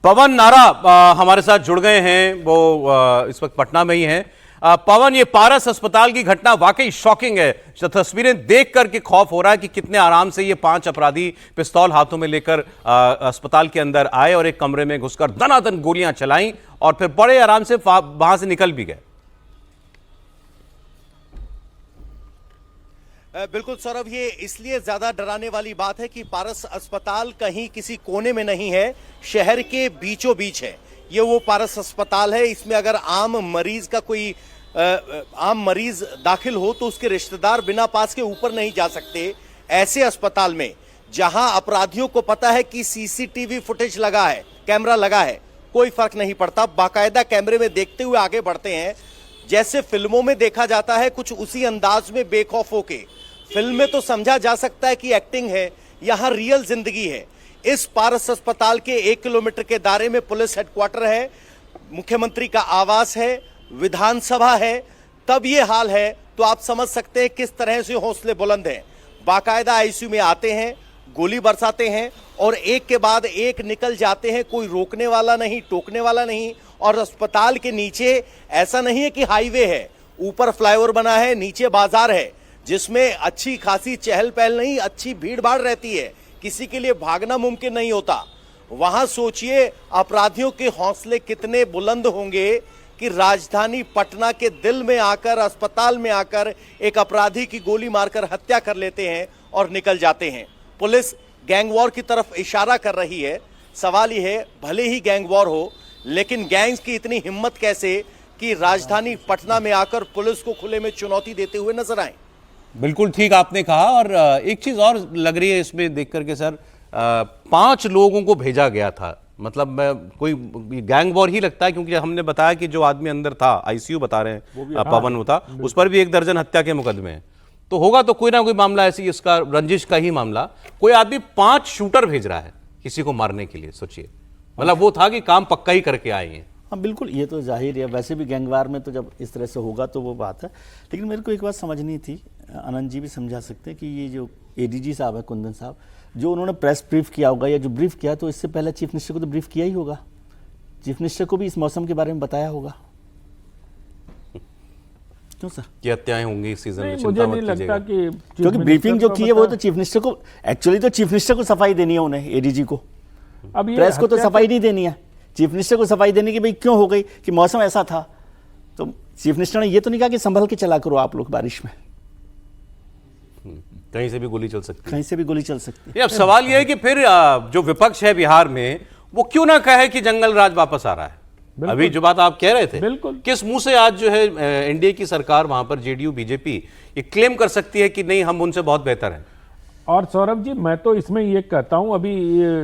पवन नारा हमारे साथ जुड़ गए हैं, वो इस वक्त पटना में ही हैं। पवन, ये पारस अस्पताल की घटना वाकई शॉकिंग है। तस्वीरें देख करके खौफ हो रहा है कि कितने आराम से ये 5 अपराधी पिस्तौल हाथों में लेकर अस्पताल के अंदर आए और एक कमरे में घुसकर दनादन गोलियां चलाईं और फिर बड़े आराम से वहां से निकल भी गए। बिल्कुल सौरभ, ये इसलिए ज्यादा डराने वाली बात है कि पारस अस्पताल कहीं किसी कोने में नहीं है, शहर के बीचों बीच है। ये वो पारस अस्पताल है, इसमें अगर आम मरीज दाखिल हो तो उसके रिश्तेदार बिना पास के ऊपर नहीं जा सकते। ऐसे अस्पताल में जहां अपराधियों को पता है कि सीसीटीवी फुटेज लगा है, कैमरा लगा है, कोई फर्क नहीं पड़ता, बाकायदा कैमरे में देखते हुए आगे बढ़ते हैं। जैसे फिल्मों में देखा जाता है, कुछ उसी अंदाज में बेखौफ होके। फिल्म में तो समझा जा सकता है कि एक्टिंग है, यहां रियल जिंदगी है। इस पारस अस्पताल के 1 किलोमीटर के दायरे में पुलिस हेडक्वार्टर है, मुख्यमंत्री का आवास है, विधानसभा है, तब ये हाल है तो आप समझ सकते हैं किस तरह से हौसले बुलंद हैं। बाकायदा आईसीयू में आते हैं, गोली बरसाते हैं और एक के बाद एक निकल जाते हैं। कोई रोकने वाला नहीं, टोकने वाला नहीं। और अस्पताल के नीचे ऐसा नहीं है कि हाईवे है, ऊपर फ्लाईओवर बना है, नीचे बाजार है जिसमें अच्छी खासी चहल पहल नहीं, अच्छी भीड़ भाड़ रहती है, किसी के लिए भागना मुमकिन नहीं होता। वहां सोचिए अपराधियों के हौसले कितने बुलंद होंगे कि राजधानी पटना के दिल में आकर, अस्पताल में आकर एक अपराधी की गोली मारकर हत्या कर लेते हैं और निकल जाते हैं। पुलिस गैंग वॉर की तरफ इशारा कर रही है। सवाल यह है, भले ही गैंग वॉर हो, लेकिन गैंग्स की इतनी हिम्मत कैसे कि राजधानी पटना में आकर पुलिस को खुले में चुनौती देते हुए नजर आए। बिल्कुल ठीक आपने कहा। और एक चीज और लग रही है इसमें देख करके सर, 5 लोगों को भेजा गया था, मतलब कोई गैंग वॉर ही लगता है, क्योंकि हमने बताया कि जो आदमी अंदर था, आईसीयू बता रहे हैं पवन होता, उस पर भी 1 दर्जन हत्या के मुकदमे हैं। तो होगा तो कोई ना कोई मामला ऐसी, इसका रंजिश का ही मामला। कोई आदमी 5 शूटर भेज रहा है किसी को मारने के लिए, सोचिए। मतलब वो था कि काम पक्का ही करके आए हैं। हाँ बिल्कुल, ये तो जाहिर है। वैसे भी गैंगवार में तो जब इस तरह से होगा तो वो बात है। लेकिन मेरे को एक बात समझनी थी, आनंद जी भी समझा सकते हैं कि ये जो एडीजी साहब है, कुंदन साहब, जो उन्होंने प्रेस ब्रीफ किया होगा या जो ब्रीफ किया, तो इससे पहले चीफ मिनिस्टर को तो ब्रीफ किया ही होगा। चीफ मिनिस्टर को भी इस मौसम के बारे में बताया होगा। क्यों सर? ये हत्याएं होंगी इस सीजन में, मुझे नहीं लगता कि, क्योंकि ब्रीफिंग जो की है वो तो चीफ मिनिस्टर को, एक्चुअली तो चीफ मिनिस्टर को सफाई देनी है उन्हें, एडीजी को। अब प्रेस को तो सफाई नहीं देनी है, चीफ मिनिस्टर को सफाई देने की भाई क्यों हो गई कि मौसम ऐसा था। तो चीफ मिनिस्टर ने ये तो नहीं कहा कि संभल के चला करो आप लोग बारिश में, कहीं से भी गोली चल सकती है, कहीं से भी गोली चल सकती है। अब सवाल यह है कि फिर जो विपक्ष है बिहार में, वो क्यों ना कहे कि जंगल राज वापस आ रहा है। अभी जो बात आप कह रहे थे, बिल्कुल, किस मुंह से आज जो है एनडीए की सरकार, वहां पर जेडीयू बीजेपी ये क्लेम कर सकती है कि नहीं, हम उनसे बहुत बेहतर हैं। और सौरभ जी, मैं तो इसमें ये कहता हूं, अभी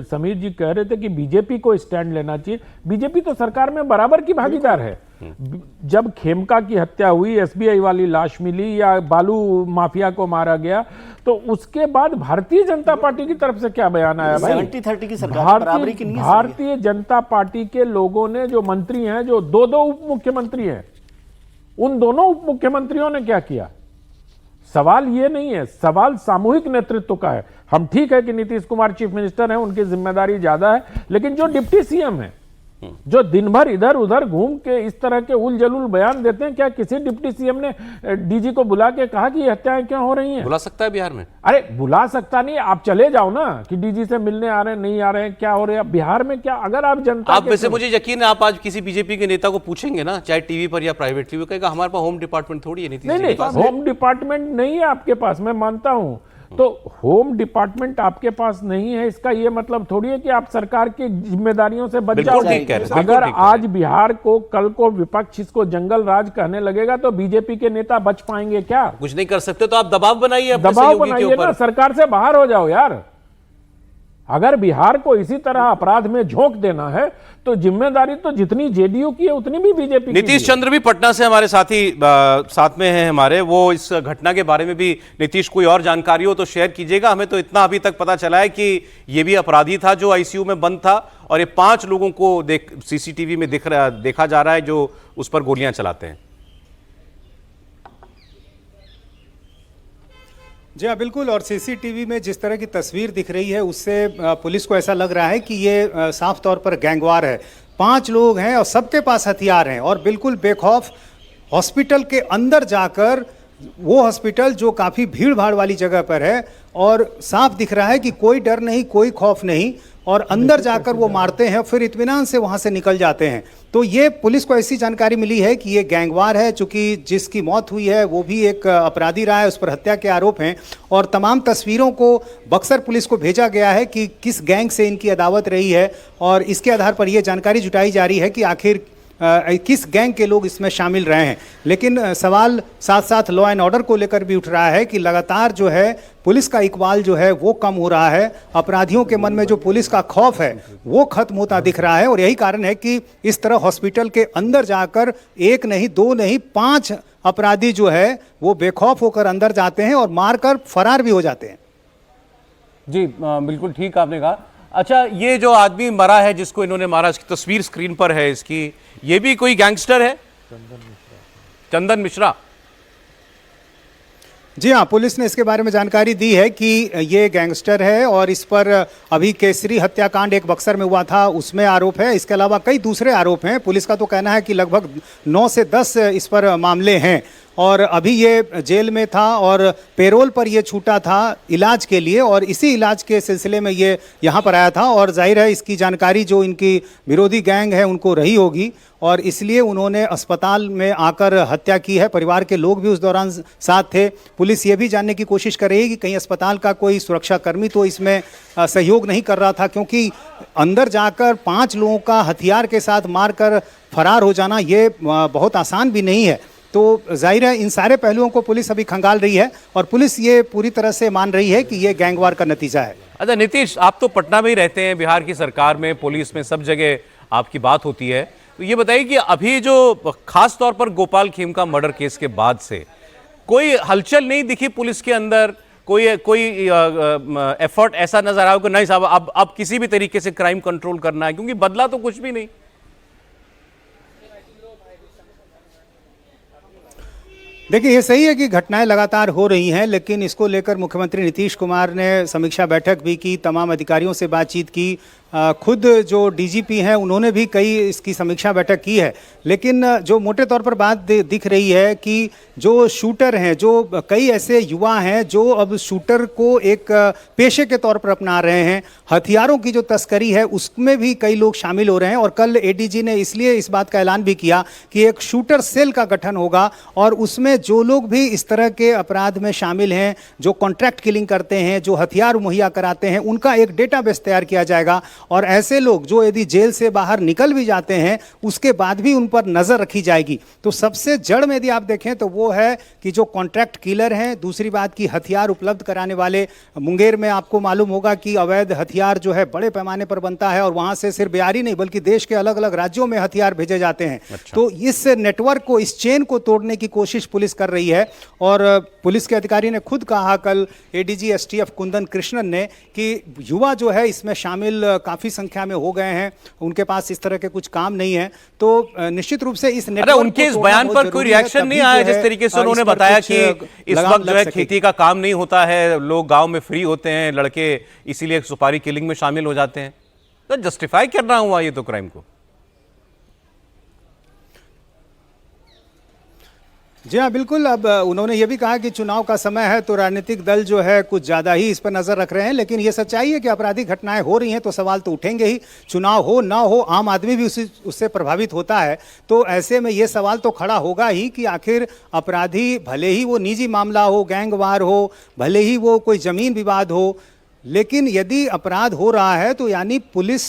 समीर जी कह रहे थे कि बीजेपी को स्टैंड लेना चाहिए। बीजेपी तो सरकार में बराबर की भागीदार है। जब खेमका की हत्या हुई, एसबीआई वाली लाश मिली या बालू माफिया को मारा गया, तो उसके बाद भारतीय जनता पार्टी की तरफ से क्या बयान आया भाई? 70-30 की सरकार, बराबरी की नहीं है। भारतीय जनता पार्टी के लोगों ने, जो मंत्री हैं, जो 2-2 उप मुख्यमंत्री हैं, उन दोनों उप मुख्यमंत्रियों ने क्या किया? सवाल ये नहीं है, सवाल सामूहिक नेतृत्व का है। हम ठीक है कि नीतीश कुमार चीफ मिनिस्टर हैं, उनकी जिम्मेदारी ज्यादा है, लेकिन जो डिप्टी सीएम है, जो दिन भर इधर उधर घूम के इस तरह के उल जलूल बयान देते हैं, क्या किसी डिप्टी सीएम ने डीजी को बुला के कहा कि ये हत्याएं क्यों हो रही हैं? बुला सकता है बिहार में? अरे बुला सकता नहीं, आप चले जाओ ना कि डीजी से मिलने आ रहे हैं, नहीं आ रहे हैं, क्या हो रहे हैं बिहार में। क्या अगर आप जनता, आप वैसे, मुझे यकीन है आप आज किसी बीजेपी के नेता को पूछेंगे ना, चाहे टीवी पर या प्राइवेटली, वो कहेगा हमारे पास होम डिपार्टमेंट थोड़ी है। नहीं, होम डिपार्टमेंट नहीं है आपके पास, मैं मानता हूं। तो होम डिपार्टमेंट आपके पास नहीं है, इसका यह मतलब थोड़ी है कि आप सरकार की जिम्मेदारियों से बच जाओगे। अगर आज बिहार को, कल को विपक्ष इसको जंगल राज कहने लगेगा, तो बीजेपी के नेता बच पाएंगे क्या? कुछ नहीं कर सकते तो आप दबाव बनाइए, दबाव बनाइए ना, सरकार से बाहर हो जाओ यार। अगर बिहार को इसी तरह अपराध में झोंक देना है, तो जिम्मेदारी तो जितनी जेडीयू की है उतनी भी बीजेपी की। नीतीश चंद्र भी पटना से हमारे साथी साथ में हैं हमारे, वो इस घटना के बारे में भी, नीतीश कोई और जानकारी हो तो शेयर कीजिएगा। हमें तो इतना अभी तक पता चला है कि ये भी अपराधी था जो आईसीयू में बंद था, और ये 5 लोगों को सीसीटीवी में देखा जा रहा है जो उस पर गोलियां चलाते हैं। जी हाँ, बिल्कुल। और सीसीटीवी में जिस तरह की तस्वीर दिख रही है उससे पुलिस को ऐसा लग रहा है कि ये साफ तौर पर गैंगवार है। 5 लोग हैं और सबके पास हथियार हैं और बिल्कुल बेखौफ हॉस्पिटल के अंदर जाकर, वो हॉस्पिटल जो काफ़ी भीड़ भाड़ वाली जगह पर है, और साफ दिख रहा है कि कोई डर नहीं, कोई खौफ नहीं, और अंदर जाकर वो मारते हैं, फिर इत्मीनान से वहाँ से निकल जाते हैं। तो ये पुलिस को ऐसी जानकारी मिली है कि ये गैंगवार है, चूंकि जिसकी मौत हुई है वो भी एक अपराधी रहा है, उस पर हत्या के आरोप हैं, और तमाम तस्वीरों को बक्सर पुलिस को भेजा गया है कि किस गैंग से इनकी अदावत रही है, और इसके आधार पर यह जानकारी जुटाई जा रही है कि आखिर किस गैंग के लोग इसमें शामिल रहे हैं। लेकिन सवाल साथ साथ लॉ एंड ऑर्डर को लेकर भी उठ रहा है कि लगातार जो है पुलिस का इकबाल जो है वो कम हो रहा है, अपराधियों के मन में जो पुलिस का खौफ है वो खत्म होता दिख रहा है, और यही कारण है कि इस तरह हॉस्पिटल के अंदर जाकर 1 नहीं 2 नहीं 5 अपराधी जो है वो बेखौफ होकर अंदर जाते हैं और मारकर फरार भी हो जाते हैं। जी बिल्कुल ठीक आपने कहा। अच्छा, ये जो आदमी मरा है जिसको इन्होंने मारा, इसकी तस्वीर स्क्रीन पर है इसकी, ये भी कोई गैंगस्टर है? चंदन मिश्रा। जी हाँ, पुलिस ने इसके बारे में जानकारी दी है कि ये गैंगस्टर है और इस पर अभी केसरी हत्याकांड एक बक्सर में हुआ था उसमें आरोप है। इसके अलावा कई दूसरे आरोप हैं। पुलिस का तो कहना है कि लगभग 9 से 10 इस पर मामले हैं, और अभी ये जेल में था और पेरोल पर ये छूटा था इलाज के लिए, और इसी इलाज के सिलसिले में ये यहाँ पर आया था, और जाहिर है इसकी जानकारी जो इनकी विरोधी गैंग है उनको रही होगी, और इसलिए उन्होंने अस्पताल में आकर हत्या की है। परिवार के लोग भी उस दौरान साथ थे। पुलिस ये भी जानने की कोशिश कर रही है कि कहीं अस्पताल का कोई सुरक्षाकर्मी तो इसमें सहयोग नहीं कर रहा था, क्योंकि अंदर जाकर 5 लोगों का हथियार के साथ मारकर फरार हो जाना ये बहुत आसान भी नहीं है। तो जाहिर है इन सारे पहलुओं को पुलिस अभी खंगाल रही है, और पुलिस ये पूरी तरह से मान रही है कि ये गैंगवार का नतीजा है। अच्छा नीतीश, आप तो पटना में ही रहते हैं, बिहार की सरकार में, पुलिस में, सब जगह आपकी बात होती है, तो ये बताइए कि अभी जो खास तौर पर गोपाल खेमका मर्डर केस के बाद से कोई हलचल नहीं दिखी पुलिस के अंदर? कोई एफर्ट ऐसा नजर आया कि नहीं साहब अब किसी भी तरीके से क्राइम कंट्रोल करना है, क्योंकि बदला तो कुछ भी नहीं। देखिए, ये सही है कि घटनाएं लगातार हो रही हैं, लेकिन इसको लेकर मुख्यमंत्री नीतीश कुमार ने समीक्षा बैठक भी की, तमाम अधिकारियों से बातचीत की, खुद जो डीजीपी हैं उन्होंने भी कई इसकी समीक्षा बैठक की है। लेकिन जो मोटे तौर पर बात दिख रही है कि जो शूटर हैं, जो कई ऐसे युवा हैं जो अब शूटर को एक पेशे के तौर पर अपना रहे हैं, हथियारों की जो तस्करी है उसमें भी कई लोग शामिल हो रहे हैं, और कल एडीजी ने इसलिए इस बात का ऐलान भी किया कि एक शूटर सेल का गठन होगा, और उसमें जो लोग भी इस तरह के अपराध में शामिल हैं, जो कॉन्ट्रैक्ट किलिंग करते हैं, जो हथियार मुहैया कराते हैं, उनका एक डेटाबेस तैयार किया जाएगा, और ऐसे लोग जो यदि जेल से बाहर निकल भी जाते हैं उसके बाद भी उन पर नजर रखी जाएगी। तो सबसे जड़ में यदि आप देखें तो वो है कि जो कॉन्ट्रैक्ट किलर हैं, दूसरी बात की हथियार उपलब्ध कराने वाले, मुंगेर में आपको मालूम होगा कि अवैध हथियार जो है बड़े पैमाने पर बनता है, और वहां से सिर्फ बिहारी नहीं बल्कि देश के अलग अलग राज्यों में हथियार भेजे जाते हैं। अच्छा। तो इस नेटवर्क को, इस चेन को तोड़ने की कोशिश पुलिस कर रही है, और पुलिस के अधिकारी ने खुद कहा कल एडीजी एसटीएफ कुंदन कृष्णन ने कि युवा जो है इसमें शामिल काफी संख्या में हो गए हैं, उनके पास इस तरह के कुछ काम नहीं है। तो निश्चित रूप से इस नेटवर्क उनके इस बयान पर कोई रिएक्शन नहीं आया, जिस तरीके से उन्होंने बताया कि इस वक्त जो है खेती का काम नहीं होता है, लोग गांव में फ्री होते हैं लड़के, इसीलिए सुपारी किलिंग में शामिल हो जाते हैं, तो जस्टिफाई करना हुआ ये तो क्राइम को। जी हाँ, बिल्कुल। अब उन्होंने ये भी कहा कि चुनाव का समय है तो राजनीतिक दल जो है कुछ ज़्यादा ही इस पर नज़र रख रहे हैं, लेकिन ये सच्चाई है कि आपराधिक घटनाएं हो रही हैं तो सवाल तो उठेंगे ही। चुनाव हो ना हो, आम आदमी भी उससे प्रभावित होता है, तो ऐसे में ये सवाल तो खड़ा होगा ही कि आखिर अपराधी, भले ही वो निजी मामला हो, गैंगवार हो, भले ही वो कोई ज़मीन विवाद हो, लेकिन यदि अपराध हो रहा है तो यानी पुलिस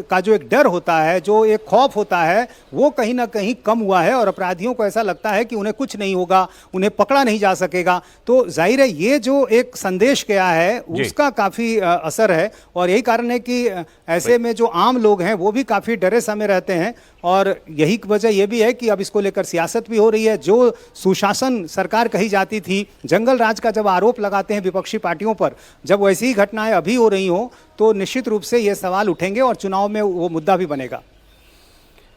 का जो एक डर होता है, जो एक खौफ होता है, वो कहीं ना कहीं कम हुआ है, और अपराधियों को ऐसा लगता है कि उन्हें कुछ नहीं होगा, उन्हें पकड़ा नहीं जा सकेगा। तो जाहिर है ये जो एक संदेश गया है उसका काफ़ी असर है, और यही कारण है कि ऐसे में जो आम लोग हैं वो भी काफ़ी डरे समय रहते हैं, और यही वजह यह भी है कि अब इसको लेकर सियासत भी हो रही है। जो सुशासन सरकार कही जाती थी, जंगल राज का जब आरोप लगाते हैं विपक्षी पार्टियों पर, जब वैसी घटनाएं अभी हो रही हो तो निश्चित रूप से ये सवाल उठेंगे और चुनाव में वो मुद्दा भी बनेगा।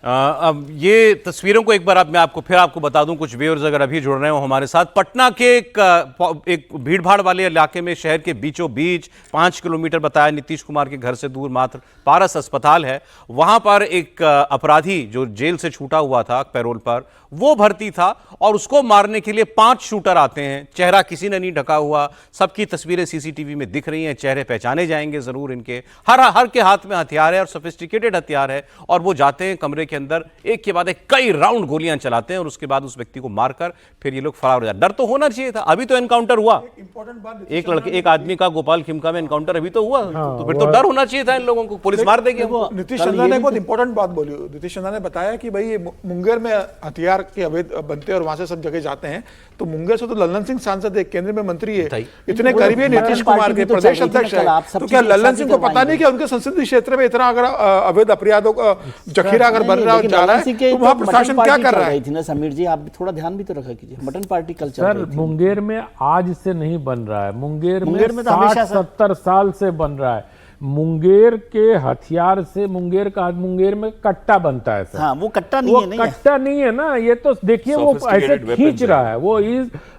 अब ये तस्वीरों को एक बार मैं आपको बता दूं, कुछ व्यूअर्स अगर अभी जुड़ रहे हो हमारे साथ। पटना के एक भीड़ भाड़ वाले इलाके में, शहर के बीचों बीच 5 किलोमीटर बताया नीतीश कुमार के घर से दूर मात्र पारस अस्पताल है, वहां पर एक अपराधी जो जेल से छूटा हुआ था पैरोल पर, वो भर्ती था और उसको मारने के लिए 5 शूटर आते हैं। चेहरा किसी ने नहीं ढका हुआ, सबकी तस्वीरें सीसीटीवी में दिख रही हैं, चेहरे पहचाने जाएंगे जरूर इनके। हर के हाथ में हथियार है और सोफिस्टिकेटेड हथियार है, और वो जाते हैं कमरे के अंदर, एक के बाद एक कई राउंड गोलियां चलाते हैं और उसके बाद उस व्यक्ति को मारकर फिर ये लोग फरार हो जाते। डर तो होना चाहिए था, अभी तो एनकाउंटर हुआ, एक आदमी का गोपाल खिमका में एनकाउंटर अभी तो हुआ, तो फिर तो डर होना चाहिए था इन लोगों को, पुलिस मार देगी हमको। नीतीश चंदा ने बहुत इंपॉर्टेंट बात बोली। नीतीश चंदा ने बताया कि भाई मुंगेर में हथियार के अवैध बनते हैं और वहां से सब जगह जाते हैं, तो मुंगेर से तो लल्लन सिंह सांसद है, केंद्र में मंत्री है, इतने करीबी है नीतीश कुमार के, प्रदेश अध्यक्ष है, तो क्या लल्लन सिंह को पता नहीं कि उनके संसदीय क्षेत्र में इतना अगर अवैध अपराधों का जखीरा अगर बन रहा जा रहा है तो वहां प्रशासन क्या कर रहा है? थी ना समीर जी, आप थोड़ा ध्यान भी तो रखा कीजिए, mutton party culture sir Munger में आज से नहीं बन रहा है, मुंगेर में तो हमेशा 60-70 साल से बन रहा है। मुंगेर के हथियार से मुंगेर में कट्टा बनता है सर। हाँ, वो कट्टा नहीं है, नहीं कट्टा नहीं है ना, ये तो देखिए वो ऐसे खींच रहा है,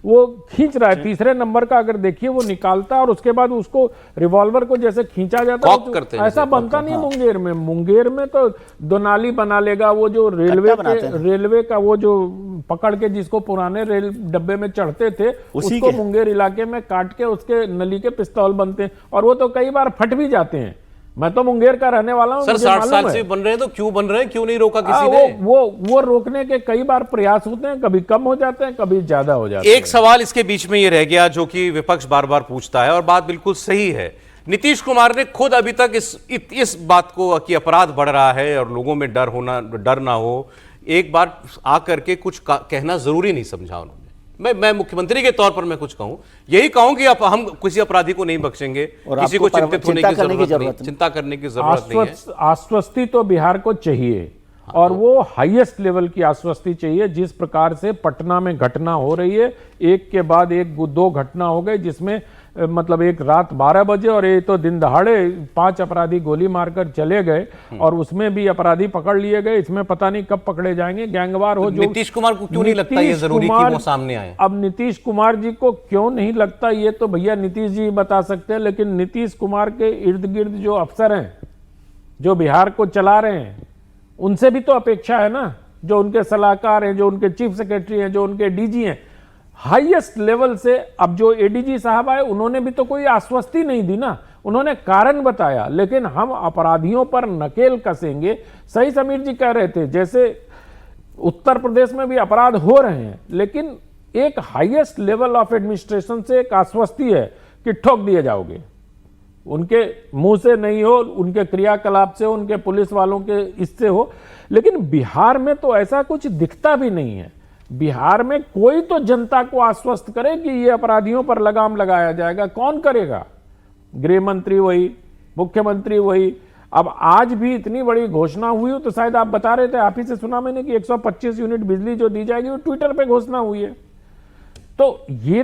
वो खींच रहा है, तीसरे नंबर का अगर देखिए वो निकालता है और उसके बाद उसको रिवॉल्वर को जैसे खींचा जाता है, ऐसा बनता नहीं है मुंगेर में। मुंगेर में तो दोनाली बना लेगा, वो जो रेलवे का वो जो पकड़ के जिसको पुराने रेल डब्बे में चढ़ते थे उसको मुंगेर इलाके में काट के उसके नली के पिस्तौल बनते हैं, और वो तो कई बार फट भी जाते हैं। मैं तो मुंगेर का रहने वाला हूं, सर 60 साल से बन रहे हैं तो क्यों बन रहे हैं, क्यों नहीं रोका किसी ने? वो रोकने के कई बार प्रयास होते हैं, कभी कम हो जाते हैं, कभी ज्यादा हो जाते हैं। एक सवाल इसके बीच में ये रह गया जो कि विपक्ष बार बार पूछता है और बात बिल्कुल सही है। नीतीश कुमार ने खुद अभी तक इस बात को कि अपराध बढ़ रहा है और लोगों में डर ना हो, एक बार आकर के कुछ कहना जरूरी नहीं समझा उन्होंने। मैं मुख्यमंत्री के तौर पर मैं कुछ कहूं, यही कहूं कि हम किसी अपराधी को नहीं बख्शेंगे, किसी को चिंतित होने की जरूरत नहीं, चिंता करने की जरूरत नहीं है। आश्वस्ति तो बिहार को चाहिए, और वो हाईएस्ट लेवल की आश्वस्ति चाहिए। जिस प्रकार से पटना में घटना हो रही है, एक के बाद एक 2 घटना हो गई, जिसमें मतलब एक रात 12 बजे और ये तो दिन दहाड़े 5 अपराधी गोली मारकर चले गए, और उसमें भी अपराधी पकड़ लिए गए। इसमें पता नहीं कब पकड़े जाएंगे, गैंगवार हो। जो नीतीश कुमार को क्यों नहीं लगता ये जरूरी कि वो सामने आए? अब नीतीश कुमार जी को क्यों नहीं लगता ये तो भैया नीतीश जी बता सकते हैं, लेकिन नीतीश कुमार के इर्द गिर्द जो अफसर हैं, जो बिहार को चला रहे हैं, उनसे भी तो अपेक्षा है ना, जो उनके सलाहकार हैं, जो उनके चीफ सेक्रेटरी हैं, जो उनके डीजी हैं, हाईएस्ट लेवल से। अब जो एडीजी साहब आए उन्होंने भी तो कोई आश्वस्ति नहीं दी ना, उन्होंने कारण बताया, लेकिन हम अपराधियों पर नकेल कसेंगे। सही समीर जी कह रहे थे, जैसे उत्तर प्रदेश में भी अपराध हो रहे हैं, लेकिन एक हाईएस्ट लेवल ऑफ एडमिनिस्ट्रेशन से एक आश्वस्ति है कि ठोक दिए जाओगे, उनके मुंह से नहीं हो, उनके क्रियाकलाप से, उनके पुलिस वालों के इससे हो। लेकिन बिहार में तो ऐसा कुछ दिखता भी नहीं है। बिहार में कोई तो जनता को आश्वस्त करे कि ये अपराधियों पर लगाम लगाया जाएगा, कौन करेगा? गृह मंत्री वही, मुख्यमंत्री वही। अब आज भी इतनी बड़ी घोषणा हुई हो तो शायद आप बता रहे थे, आप ही से सुना मैंने कि 125 यूनिट बिजली जो दी जाएगी वो ट्विटर पे घोषणा हुई है। तो ये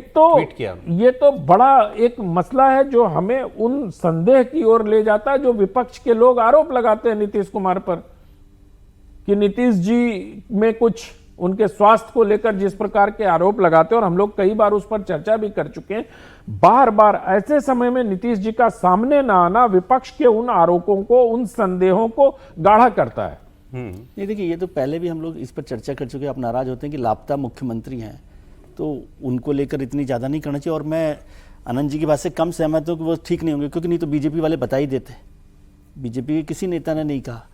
तो बड़ा एक मसला है जो हमें उन संदेह की ओर ले जाता है जो विपक्ष के लोग आरोप लगाते हैं नीतीश कुमार पर, कि नीतीश जी में कुछ उनके स्वास्थ्य को लेकर जिस प्रकार के आरोप लगाते हैं, और हम लोग कई बार उस पर चर्चा भी कर चुके हैं। बार बार ऐसे समय में नीतीश जी का सामने ना आना विपक्ष के उन आरोपों को, उन संदेहों को गाढ़ा करता है। ये देखिए, ये तो पहले भी हम लोग इस पर चर्चा कर चुके हैं। आप नाराज होते हैं कि लापता मुख्यमंत्री हैं, तो उनको लेकर इतनी ज़्यादा नहीं करना चाहिए। और मैं आनंद जी की बात से कम सहमत हूँ कि वो ठीक नहीं होंगे, क्योंकि नहीं तो बीजेपी वाले बता ही देते। बीजेपी के किसी नेता ने नहीं कहा,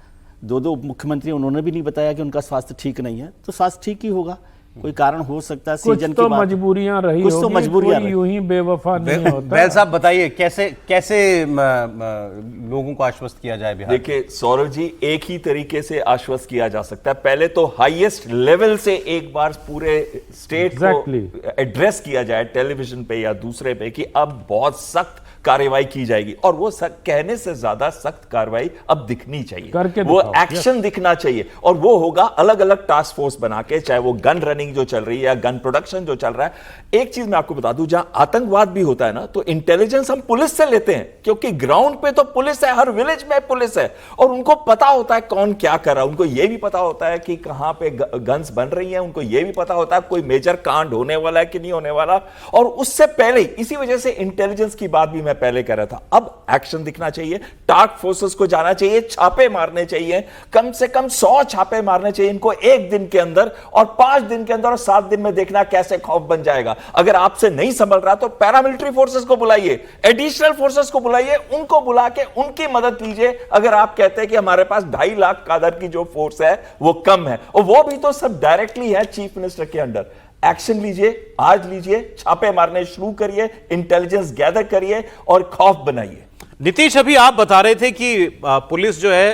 2 मुख्यमंत्री उन्होंने भी नहीं बताया कि उनका स्वास्थ्य ठीक नहीं है, तो स्वास्थ्य ठीक ही होगा। कोई कारण हो सकता है, सीजन तो मजबूरियां रही, कुछ तो मजबूरियां यूं ही बेवफा नहीं होता। बैल साहब बताइए कैसे लोगों को आश्वस्त किया जाए बिहार? देखिए सौरभ जी, एक ही तरीके से आश्वस्त किया जा सकता है। पहले तो हाईएस्ट लेवल से एक बार पूरे स्टेट को एड्रेस किया जाए टेलीविजन पे या दूसरे पे कि अब बहुत सख्त कार्रवाई की जाएगी, और वो कहने से ज्यादा सख्त कार्रवाई अब दिखनी चाहिए, करके वो दिखाओ। एक्शन दिखना चाहिए, और वो होगा अलग अलग टास्क फोर्स बना के, चाहे वो गन रनिंग जो चल रही है या गन प्रोडक्शन जो चल रहा है। एक चीज मैं आपको बता दूं, जहां आतंकवाद भी होता है ना, तो इंटेलिजेंस हम पुलिस से लेते हैं, क्योंकि ग्राउंड पे तो पुलिस है, हर विलेज में पुलिस है, और उनको पता होता है कौन क्या कर रहा है, उनको यह भी पता होता है कि कहां पे गन्स बन रही हैं, उनको यह भी पता होता है कोई मेजर कांड होने वाला है कि नहीं होने वाला। और उससे पहले, इसी वजह से इंटेलिजेंस की बात भी मैं पहले कह रहा था, अब एक्शन दिखना चाहिए, टास्क फोर्सेस को जाना चाहिए, छापे मारने चाहिए, कम से कम 100 छापे मारने चाहिए इनको एक दिन के अंदर, और 5 दिन के अंदर और 7 दिन में देखना कैसे खौफ बन जाएगा। अगर आपसे नहीं संभल रहा तो पैरामिलिट्री फोर्सेस को बुलाइए, एडिशनल फोर्सेस को बुलाइए, उनको बुला के उनकी मदद लीजिए। अगर आप कहते हैं कि हमारे पास 2.5 लाख कादर की जो फोर्स है वो कम है, और वो भी तो सब डायरेक्टली है चीफ मिनिस्टर के अंडर, एक्शन लीजिए, आज लीजिए, छापे मारने शुरू करिए, इंटेलिजेंस गैदर करिए और खौफ बनाइए। नीतीश, अभी आप बता रहे थे कि पुलिस जो है,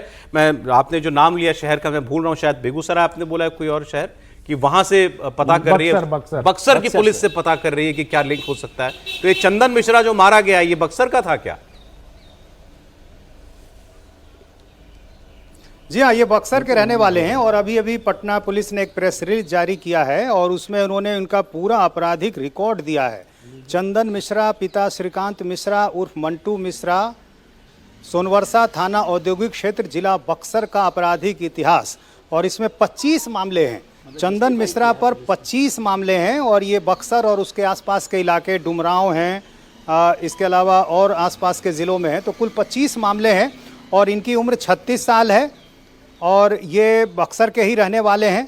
आपने जो नाम लिया शहर का, मैं भूल रहा हूं, शायद बेगूसराय आपने बोला है, कोई और शहर, कि वहां से पता कर रही है, बक्सर की पुलिस से पता कर रही है कि क्या लिंक हो सकता है। तो ये चंदन मिश्रा जो मारा गया, ये बक्सर का था क्या? जी हाँ, ये बक्सर के रहने वाले हैं, और अभी अभी पटना पुलिस ने एक प्रेस रिलीज जारी किया है और उसमें उन्होंने उनका पूरा आपराधिक रिकॉर्ड दिया है। चंदन मिश्रा, पिता श्रीकांत मिश्रा उर्फ मंटू मिश्रा, सोनवर्षा थाना औद्योगिक क्षेत्र, जिला बक्सर का आपराधिक इतिहास, और इसमें 25 मामले हैं। चंदन मिश्रा पर 25 मामले हैं, और ये बक्सर और उसके आसपास के इलाके, डुमरांव हैं, इसके अलावा और आसपास के ज़िलों में हैं, तो कुल 25 मामले हैं, और इनकी उम्र 36 साल है, और ये बक्सर के ही रहने वाले हैं।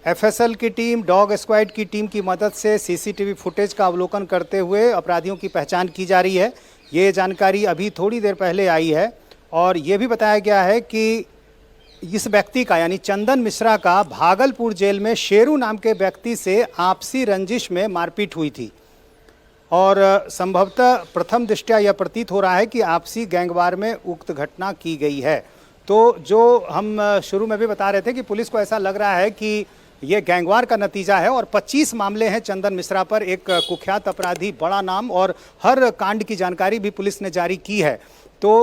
एफएसएल की टीम, डॉग स्क्वाड की टीम की मदद से सीसीटीवी फुटेज का अवलोकन करते हुए अपराधियों की पहचान की जा रही है। ये जानकारी अभी थोड़ी देर पहले आई है, और ये भी बताया गया है कि इस व्यक्ति का, यानी चंदन मिश्रा का, भागलपुर जेल में शेरू नाम के व्यक्ति से आपसी रंजिश में मारपीट हुई थी, और संभवतः प्रथम दृष्टया यह प्रतीत हो रहा है कि आपसी गैंगवार में उक्त घटना की गई है। तो जो हम शुरू में भी बता रहे थे कि पुलिस को ऐसा लग रहा है कि ये गैंगवार का नतीजा है, और 25 मामले हैं चंदन मिश्रा पर, एक कुख्यात अपराधी, बड़ा नाम, और हर कांड की जानकारी भी पुलिस ने जारी की है। तो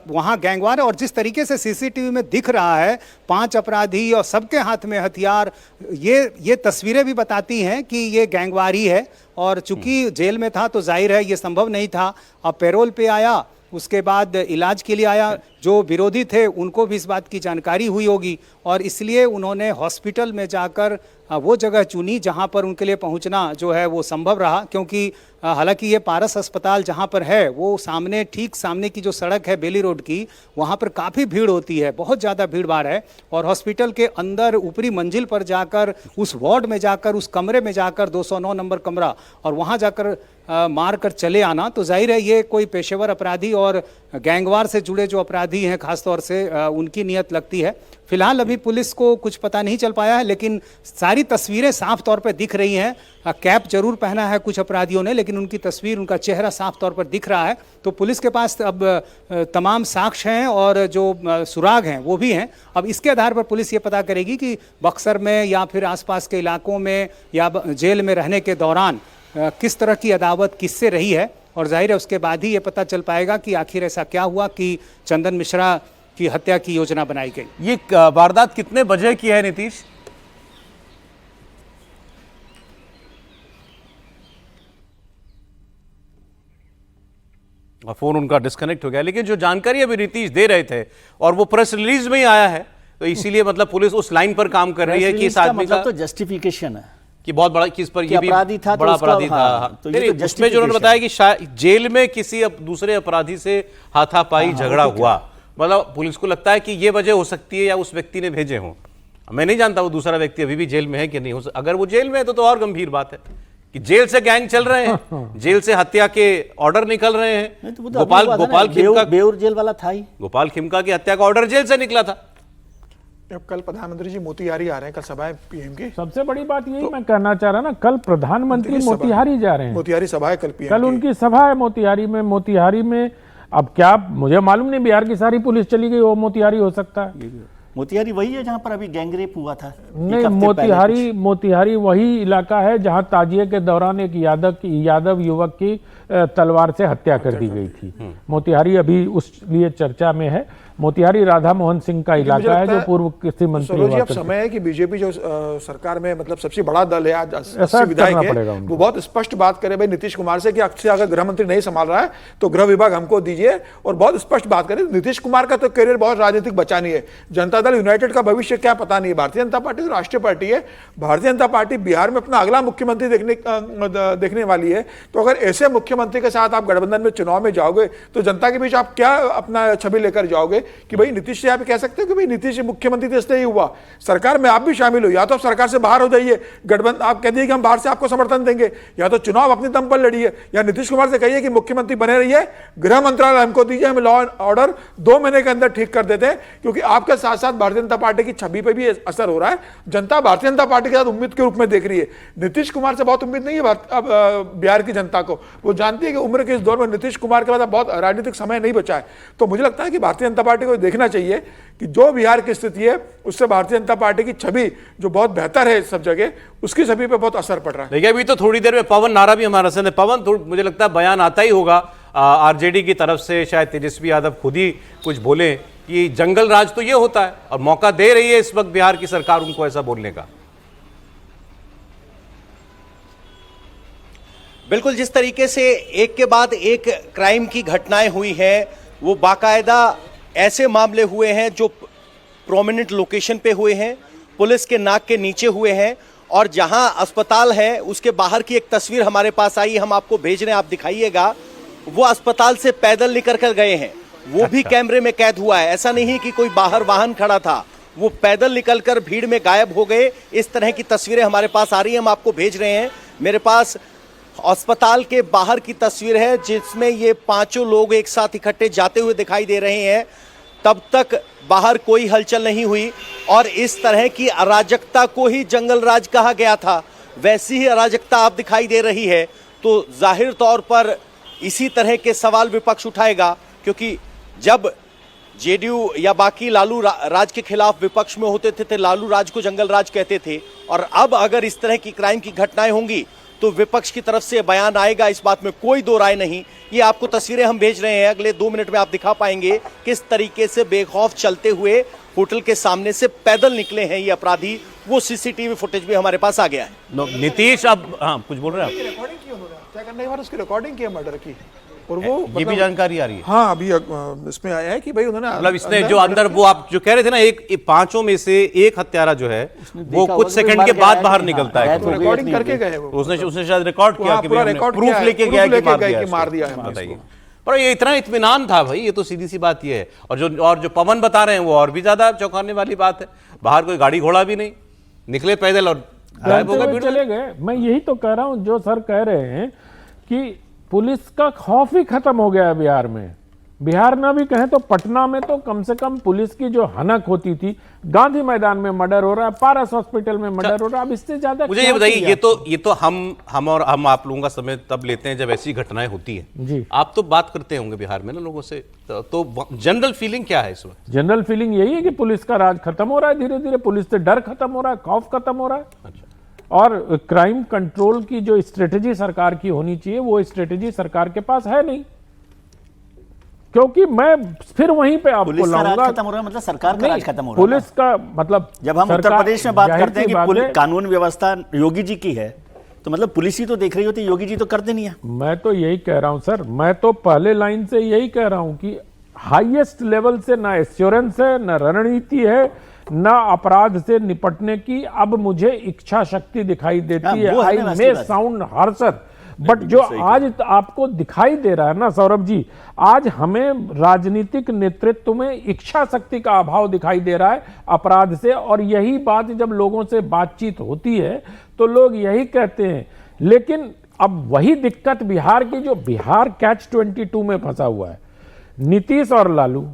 वहाँ गैंगवार है, और जिस तरीके से सीसीटीवी में दिख रहा है 5 अपराधी और सबके हाथ में हथियार, ये तस्वीरें भी बताती हैं कि ये गैंगवार ही है। और चूंकि जेल में था तो जाहिर है ये संभव नहीं था, अब पैरोल पे आया, उसके बाद इलाज के लिए आया। जो विरोधी थे उनको भी इस बात की जानकारी हुई होगी, और इसलिए उन्होंने हॉस्पिटल में जाकर वो जगह चुनी जहां पर उनके लिए पहुंचना जो है वो संभव रहा, क्योंकि हालांकि ये पारस अस्पताल जहां पर है वो सामने, ठीक सामने की जो सड़क है बेली रोड की, वहां पर काफ़ी भीड़ होती है, बहुत ज़्यादा भीड़ भाड़ है, और हॉस्पिटल के अंदर ऊपरी मंजिल पर जाकर, उस वार्ड में जाकर, उस कमरे में जाकर, 209 नंबर कमरा, और वहां जाकर मार कर चले आना, तो जाहिर है ये कोई पेशेवर अपराधी और गैंगवार से जुड़े जो अपराधी हैं खासतौर से उनकी नीयत लगती है। फिलहाल अभी पुलिस को कुछ पता नहीं चल पाया है, लेकिन सारी तस्वीरें साफ तौर पर दिख रही हैं। कैप जरूर पहना है कुछ अपराधियों ने, लेकिन उनकी तस्वीर, उनका चेहरा साफ तौर पर दिख रहा है। तो पुलिस के पास अब तमाम साक्ष्य हैं और जो सुराग हैं वो भी हैं। अब इसके आधार पर पुलिस ये पता करेगी कि बक्सर में या फिर आसपास के इलाकों में या जेल में रहने के दौरान किस तरह की अदावत किससे रही है, और जाहिर है उसके बाद ही ये पता चल पाएगा कि आखिर ऐसा क्या हुआ कि चंदन मिश्रा की हत्या की योजना बनाई गई। ये वारदात कितने बजे की है नीतीश? फोन उनका डिस्कनेक्ट हो गया, लेकिन जो जानकारी अभी नीतीश दे रहे थे और वो प्रेस रिलीज में ही आया है, तो इसीलिए मतलब पुलिस उस लाइन पर काम कर रही है कि इस आदमी का तो जस्टिफिकेशन है कि बहुत बड़ा, किस पर ये भी अपराधी था, बड़ा तो उसका, अपराधी था। हाँ, तो ये तो उसमें जो उन्होंने बताया कि जेल में किसी दूसरे अपराधी से हाथापाई झगड़ा हुआ, मतलब पुलिस को लगता है कि ये वजह हो सकती है या उस व्यक्ति ने भेजे हों। मैं नहीं जानता वो दूसरा व्यक्ति अभी भी जेल में है कि नहीं। अगर वो जेल में है तो और गंभीर बात है कि जेल से गैंग चल रहे हैं, जेल से हत्या के ऑर्डर निकल रहे हैं। गोपाल खिमका, बेउर जेल वाला था ही, गोपाल खिमका की हत्या का ऑर्डर जेल से निकला था। अब कल प्रधानमंत्री जी मोतिहारी आ रहे हैं, कल सभा है पीएम की। सबसे बड़ी बात यही मैं कहना चाह रहा ना, कल प्रधानमंत्री मोतिहारी जा रहे हैं, मोतिहारी सभा है कल पीएम कल उनकी सभा है मोतिहारी में। मोतिहारी में अब क्या, मुझे मालूम नहीं, बिहार की सारी पुलिस चली गई, वो मोतिहारी हो सकता है। मोतिहारी वही है जहां पर अभी गैंगरेप हुआ था। नहीं, मोतिहारी वही इलाका है जहां ताजिए के दौरान एक यादव युवक की तलवार से हत्या कर दी गई थी। मोतिहारी अभी उस लिए चर्चा में है। मोतिहारी राधा मोहन सिंह का इलाका है, जो पूर्व कृषि मंत्री सरोज जी, हुआ अब करते समय है कि बीजेपी जो सरकार में मतलब सबसे बड़ा दल है आज, 80 ऐसा विधायक करना है, पड़ेगा उनको। वो बहुत स्पष्ट बात करे भाई नीतीश कुमार से कि अक्षय अगर गृह मंत्री नहीं संभाल रहा है तो गृह विभाग हमको दीजिए, और बहुत स्पष्ट बात करें। नीतीश कुमार का तो करियर बहुत राजनीतिक बचा नहीं है। जनता दल यूनाइटेड का भविष्य क्या पता नहीं है। भारतीय जनता पार्टी तो राष्ट्रीय पार्टी है। भारतीय जनता पार्टी बिहार में अपना अगला मुख्यमंत्री देखने वाली है। तो अगर ऐसे मुख्यमंत्री के साथ आप गठबंधन में चुनाव में जाओगे तो जनता के बीच आप क्या अपना छवि लेकर जाओगे कि भाई नीतीश से आप कह सकते हो कि भाई नीतीश मुख्यमंत्री तो इसलिए ही हुआ, सरकार में आप भी शामिल हो, या तो आप सरकार से बाहर हो जाइए, गठबंधन आप कह दिए कि हम बाहर से आपको समर्थन देंगे, या तो चुनाव अपने दम पर लड़िए, या नीतीश कुमार से कहिए कि मुख्यमंत्री बने रहिए, गृह मंत्रालय हमको दीजिए, हम लॉ एंड ऑर्डर 2 महीने के अंदर ठीक कर देते हैं। क्योंकि आपके साथ साथ भारतीय जनता पार्टी की छवि पर भी असर हो रहा है। जनता भारतीय जनता पार्टी के साथ उम्मीद के रूप में देख रही है। नीतीश कुमार से बहुत उम्मीद नहीं है बिहार की जनता को। वो जानती है कि उम्र के इस दौर में नीतीश कुमार के बाद बहुत राजनीतिक समय नहीं बचा है। तो मुझे लगता है कि भारतीय जनता पार्टी को देखना चाहिए कि जो बिहार की स्थिति है उससे भारतीय जनता पार्टी की छवि जो बहुत बेहतर है सब जगह, उसकी छवि पे बहुत असर पड़ रहा है। देखिए अभी तो थोड़ी देर में पवन नारा भी हमारे साथ है। पवन, मुझे लगता है बयान आता ही होगा आरजेडी की तरफ से, शायद तेजस्वी यादव खुद ही कुछ बोले कि जंगल राज तो ये होता है, और मौका दे रही है इस वक्त बिहार की सरकार उनको ऐसा बोलने का। बिल्कुल, जिस तरीके से एक के बाद एक क्राइम की घटनाएं हुई हैं, वो बाकायदा ऐसे मामले हुए हैं जो प्रोमिनेंट लोकेशन पे हुए हैं, पुलिस के नाक के नीचे हुए हैं, और जहां अस्पताल है उसके बाहर की एक तस्वीर हमारे पास आई, हम आपको भेज रहे हैं, आप दिखाइएगा। वो अस्पताल से पैदल निकल कर गए हैं, वो भी कैमरे में कैद हुआ है। ऐसा नहीं कि कोई बाहर वाहन खड़ा था, वो पैदल निकलकर भीड़ में गायब हो गए। इस तरह की तस्वीरें हमारे पास आ रही हैं, हम आपको भेज रहे हैं। मेरे पास अस्पताल के बाहर की तस्वीर है जिसमें ये 5 लोग एक साथ इकट्ठे जाते हुए दिखाई दे रहे हैं। तब तक बाहर कोई हलचल नहीं हुई, और इस तरह की अराजकता को ही जंगल राज कहा गया था, वैसी ही अराजकता अब दिखाई दे रही है। तो जाहिर तौर पर इसी तरह के सवाल विपक्ष उठाएगा, क्योंकि जब जेडीयू या बाकी लालू राज के खिलाफ विपक्ष में होते थे तो लालू राज को जंगल राज कहते थे, और अब अगर इस तरह की क्राइम की घटनाएं होंगी तो विपक्ष की तरफ से बयान आएगा, इस बात में कोई दो राय नहीं। ये आपको तस्वीरें हम भेज रहे हैं, अगले 2 मिनट में आप दिखा पाएंगे किस तरीके से बेखौफ चलते हुए होटल के सामने से पैदल निकले हैं ये अपराधी। वो सीसीटीवी फुटेज भी हमारे पास आ गया है। नीतीश, अब हाँ कुछ बोल रहे हैं आप? रिकॉर्डिंग की उन्होंने क्या करने के बाद उसकी रिकॉर्डिंग की मर्डर की, और वो ये भी जानकारी आ रही है। हाँ, अभी इसमें आया है कि भाई उन्होंने मतलब इसने जो अंदर वो आप जो कह रहे थे ना, एक 5 में से एक हत्यारा जो है वो कुछ सेकंड के बाद बाहर निकलता है। रिकॉर्डिंग करके गए वो, उसने शायद रिकॉर्ड किया कि प्रूफ लेके गया कि मार दिया है। बताइए, पर ये इतना इत्मीनान था भाई, ये तो सीधी सी बात ये है। और जो पवन बता रहे हैं वो और भी ज्यादा चौंकाने वाली बात है। बाहर कोई गाड़ी घोड़ा भी नहीं, निकले पैदल और गायब हो गए, चले गए। मैं यही तो कह रहा हूं, जो सर कह रहे हैं कि पुलिस का खौफ ही खत्म हो गया है बिहार में। बिहार ना भी कहें तो पटना में तो कम से कम पुलिस की जो हनक होती थी, गांधी मैदान में मर्डर हो रहा है, पारस हॉस्पिटल में मर्डर हो रहा है, अब इससे ज्यादा मुझे ये बताइए, ये तो हम और हम आप लोगों का समय तब लेते हैं जब ऐसी घटनाएं होती हैं जी। आप तो बात करते होंगे बिहार में ना लोगों से, तो जनरल फीलिंग क्या है इस वक्त? जनरल फीलिंग यही है कि पुलिस का राज खत्म हो रहा है, धीरे धीरे पुलिस से डर खत्म हो रहा है, खौफ खत्म हो रहा है। अच्छा। और क्राइम कंट्रोल की जो स्ट्रेटेजी सरकार की होनी चाहिए, वो स्ट्रेटेजी सरकार के पास है नहीं। क्योंकि मैं फिर वहीं पे आपको लाऊंगा, खत्म हो रहा है मतलब सरकार का राज खत्म हो रहा है। पुलिस का मतलब जब हम उत्तर प्रदेश में बात करते हैं कि कानून व्यवस्था योगी जी की है, तो मतलब पुलिस ही तो देख रही होती, योगी जी तो करते नहीं है। मैं तो यही कह रहा हूं सर, मैं तो पहले लाइन से यही कह रहा हूं कि हाईएस्ट लेवल से ना एश्योरेंस है, ना रणनीति है, ना अपराध से निपटने की अब मुझे इच्छा शक्ति दिखाई देती है। आई मे साउंड हार्शर, बट जो आज आपको दिखाई दे रहा है ना सौरभ जी, आज हमें राजनीतिक नेतृत्व में इच्छा शक्ति का अभाव दिखाई दे रहा है अपराध से। और यही बात जब लोगों से बातचीत होती है तो लोग यही कहते हैं। लेकिन अब वही दिक्कत बिहार की, जो बिहार कैच 22 में फंसा हुआ है, नीतीश और लालू।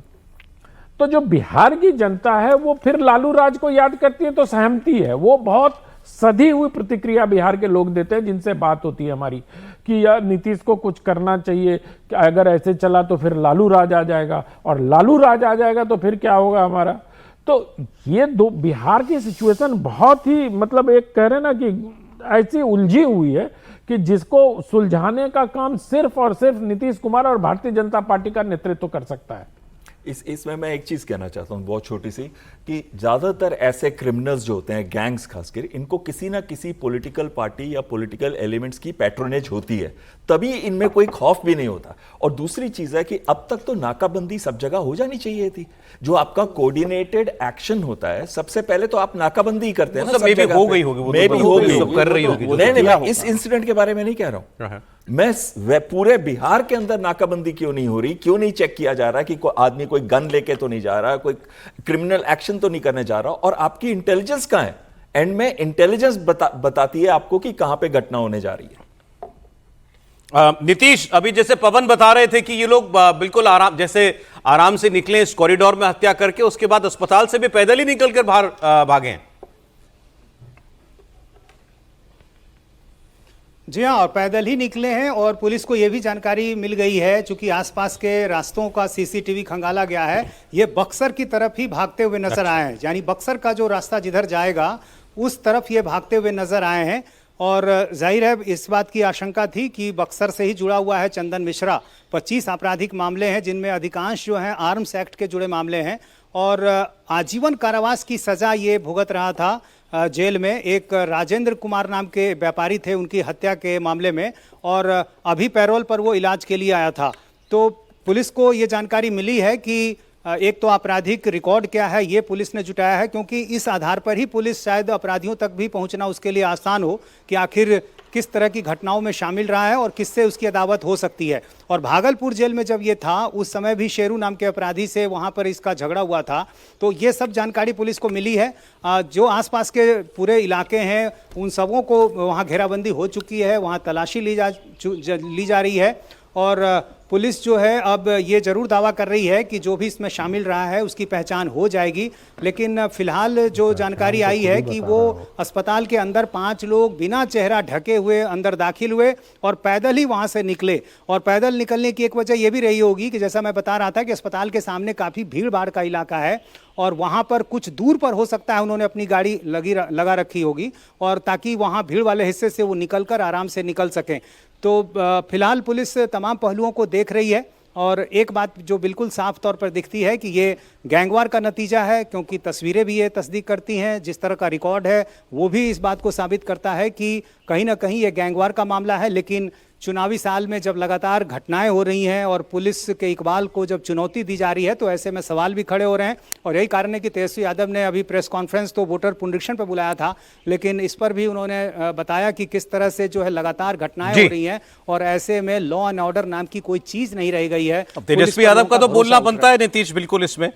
तो जो बिहार की जनता है वो फिर लालू राज को याद करती है तो सहमति है। वो बहुत सधी हुई प्रतिक्रिया बिहार के लोग देते हैं जिनसे बात होती है हमारी, कि यार नीतीश को कुछ करना चाहिए, कि अगर ऐसे चला तो फिर लालू राज आ जाएगा, और लालू राज आ जाएगा तो फिर क्या होगा हमारा। तो ये दो बिहार की सिचुएशन बहुत ही मतलब एक कह रहे ना कि ऐसी उलझी हुई है कि जिसको सुलझाने का काम सिर्फ और सिर्फ नीतीश कुमार और भारतीय जनता पार्टी का नेतृत्व कर सकता है। इसमें मैं एक चीज कहना चाहता हूं बहुत छोटी सी, कि ज्यादातर ऐसे क्रिमिनल्स जो होते हैं, गैंग्स खासकर, इनको किसी ना किसी पॉलिटिकल पार्टी या पॉलिटिकल एलिमेंट्स की पैट्रोनेज होती है, तभी इनमें कोई खौफ भी नहीं होता। और दूसरी चीज है कि अब तक तो नाकाबंदी सब जगह हो जानी चाहिए थी। जो आपका कोऑर्डिनेटेड एक्शन होता है, सबसे पहले तो आप नाकाबंदी ही करते हैं ना, सब मे भी जगह हो पे। गई होगी, वो मे तो भी हो गई सब कर रही होगी। नहीं, मैं इस इंसिडेंट के बारे में नहीं कह रहा हूं। मैं पूरे बिहार के अंदर नाकाबंदी क्यों नहीं हो रही, क्यों नहीं चेक किया जा रहा कि कोई आदमी कोई गन लेके तो नहीं जा रहा, कोई क्रिमिनल एक्शन तो नहीं करने जा रहा, और आपकी इंटेलिजेंस कहां है? एंड में इंटेलिजेंस बताती है आपको कि कहां पे घटना होने जा रही है। नीतीश, अभी जैसे पवन बता रहे थे कि ये लोग बिल्कुल आराम से निकले इस कॉरिडोर में हत्या करके, उसके बाद अस्पताल से भी पैदल ही निकलकर बाहर भागे हैं। जी हाँ, और पैदल ही निकले हैं। और पुलिस को यह भी जानकारी मिल गई है, चूंकि आसपास के रास्तों का सीसीटीवी खंगाला गया है, ये बक्सर की तरफ ही भागते हुए नजर आए हैं। यानी बक्सर का जो रास्ता जिधर जाएगा उस तरफ ये भागते हुए नजर आए हैं। और जाहिर है इस बात की आशंका थी कि बक्सर से ही जुड़ा हुआ है चंदन मिश्रा। 25 आपराधिक मामले हैं जिनमें अधिकांश जो हैं आर्म्स एक्ट के जुड़े मामले हैं, और आजीवन कारावास की सजा ये भुगत रहा था जेल में। एक राजेंद्र कुमार नाम के व्यापारी थे, उनकी हत्या के मामले में, और अभी पैरोल पर वो इलाज के लिए आया था। तो पुलिस को ये जानकारी मिली है कि एक तो आपराधिक रिकॉर्ड क्या है ये पुलिस ने जुटाया है, क्योंकि इस आधार पर ही पुलिस शायद अपराधियों तक भी पहुंचना उसके लिए आसान हो कि आखिर किस तरह की घटनाओं में शामिल रहा है और किससे उसकी अदावत हो सकती है। और भागलपुर जेल में जब ये था उस समय भी शेरू नाम के अपराधी से वहाँ पर इसका झगड़ा हुआ था। तो ये सब जानकारी पुलिस को मिली है। जो आसपास के पूरे इलाके हैं उन सबों को वहाँ घेराबंदी हो चुकी है, वहाँ तलाशी ली जा रही है। और पुलिस जो है अब ये जरूर दावा कर रही है कि जो भी इसमें शामिल रहा है उसकी पहचान हो जाएगी। लेकिन फिलहाल जो जानकारी आई है कि वो अस्पताल के अंदर 5 लोग बिना चेहरा ढके हुए अंदर दाखिल हुए और पैदल ही वहाँ से निकले। और पैदल निकलने की एक वजह ये भी रही होगी कि जैसा मैं बता रहा था कि अस्पताल के सामने काफ़ी भीड़ भाड़ का इलाका है, और वहाँ पर कुछ दूर पर हो सकता है उन्होंने अपनी गाड़ी लगा रखी होगी, और ताकि वहाँ भीड़ वाले हिस्से से वो निकलकर आराम से निकल सकें। तो फिलहाल पुलिस तमाम पहलुओं को देख रही है। और एक बात जो बिल्कुल साफ तौर पर दिखती है कि ये गैंगवार का नतीजा है, क्योंकि तस्वीरें भी ये तस्दीक करती हैं, जिस तरह का रिकॉर्ड है वो भी इस बात को साबित करता है कि कहीं ना कहीं ये गैंगवार का मामला है। लेकिन चुनावी साल में जब लगातार घटनाएं हो रही हैं और पुलिस के इकबाल को जब चुनौती दी जा रही है, तो ऐसे में सवाल भी खड़े हो रहे हैं। और यही कारण है कि तेजस्वी यादव ने अभी प्रेस कॉन्फ्रेंस तो वोटर पुनरीक्षण पर बुलाया था, लेकिन इस पर भी उन्होंने बताया कि किस तरह से जो है लगातार घटनाएं हो रही हैं और ऐसे में लॉ एंड ऑर्डर नाम की कोई चीज नहीं रह गई है। तेजस्वी यादव का तो बोलना बनता है नीतीश, बिल्कुल इसमें